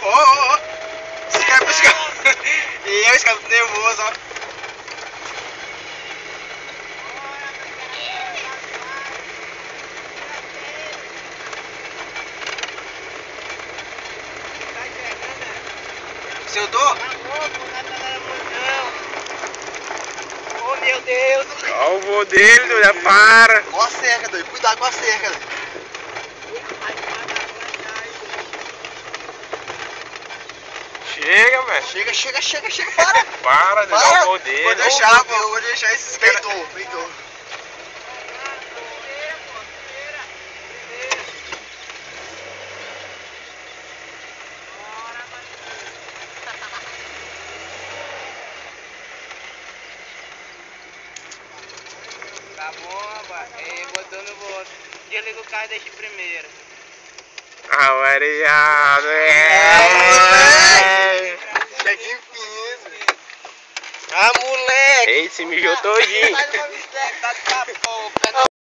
Ó. Você quer buscar? E eu estou nervoso, ó. Se eu dou? Oh meu Deus! Olha o vô dele, doido, já para! Ó a cerca, doido, cuidado com a cerca, doido. Chega, velho! Chega, para! Para, doido, olha o vô dele! Vou deixar, pô, vou deixar esses caras. Peitou. Tá bom, rapaz. Botou no bolso. Desliga o carro e deixa primeiro. Ah, variado, Cheguinho fininho. Ah, moleque! Ei, se mijou todinho! Tá de capô,